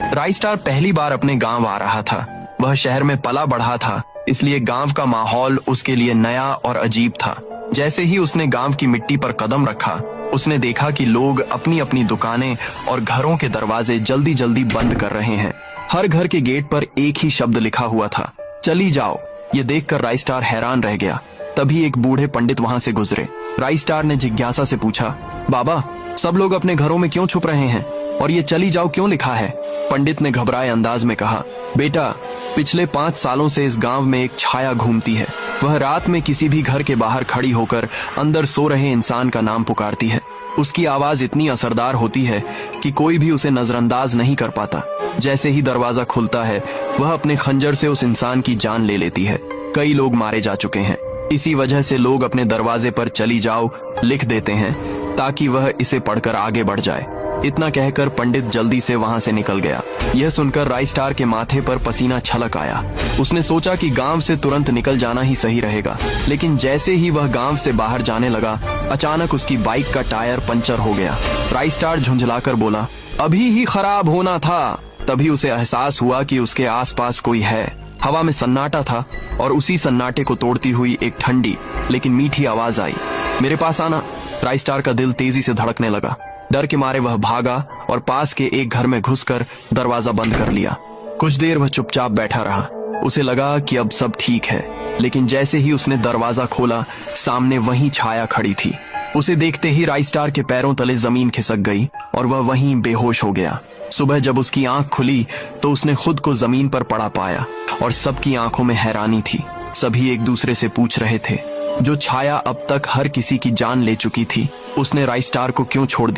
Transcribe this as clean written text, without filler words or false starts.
राई स्टार पहली बार अपने गांव आ रहा था। वह शहर में पला बढ़ा था, इसलिए गांव का माहौल उसके लिए नया और अजीब था। जैसे ही उसने गांव की मिट्टी पर कदम रखा, उसने देखा कि लोग अपनी अपनी दुकानें और घरों के दरवाजे जल्दी जल्दी बंद कर रहे हैं। हर घर के गेट पर एक ही शब्द लिखा हुआ था, चली जाओ। ये देखकर राई स्टार हैरान रह गया। तभी एक बूढ़े पंडित वहां से गुजरे। राई स्टार ने जिज्ञासा से पूछा, बाबा, सब लोग अपने घरों में क्यों छुप रहे हैं और ये चली जाओ क्यों लिखा है? पंडित ने घबराए अंदाज में कहा, बेटा, पिछले 5 सालों से इस गांव में एक छाया घूमती है। वह रात में किसी भी घर के बाहर खड़ी होकर अंदर सो रहे इंसान का नाम पुकारती है। उसकी आवाज इतनी असरदार होती है कि कोई भी उसे नजरअंदाज नहीं कर पाता। जैसे ही दरवाजा खुलता है, वह अपने खंजर से उस इंसान की जान ले लेती है। कई लोग मारे जा चुके हैं। इसी वजह से लोग अपने दरवाजे पर चली जाओ लिख देते हैं, ताकि वह इसे पढ़कर आगे बढ़ जाए। इतना कहकर पंडित जल्दी से वहां से निकल गया। यह सुनकर राई स्टार के माथे पर पसीना छलक आया। उसने सोचा कि गांव से तुरंत निकल जाना ही सही रहेगा, लेकिन जैसे ही वह गांव से बाहर जाने लगा, अचानक उसकी बाइक का टायर पंचर हो गया। राई स्टार झुंझलाकर बोला, अभी ही खराब होना था। तभी उसे एहसास हुआ कि उसके आसपास कोई है। हवा में सन्नाटा था और उसी सन्नाटे को तोड़ती हुई एक ठंडी लेकिन मीठी आवाज आई, मेरे पास आना। राई स्टार का दिल तेजी से धड़कने लगा। डर के मारे वह भागा और पास के एक घर में घुसकर दरवाजा बंद कर लिया। कुछ देर वह चुपचाप बैठा रहा। उसे लगा कि अब सब ठीक है, लेकिन जैसे ही उसने दरवाजा खोला, सामने वही छाया खड़ी थी। उसे देखते ही राई स्टार के पैरों तले जमीन खिसक गई और वह वहीं बेहोश हो गया। सुबह जब उसकी आंख खुली तो उसने खुद को जमीन पर पड़ा पाया और सबकी आंखों में हैरानी थी। सभी एक दूसरे से पूछ रहे थे, जो छाया अब तक हर किसी की जान ले चुकी थी, उसने राई स्टार को क्यों छोड़ दिया?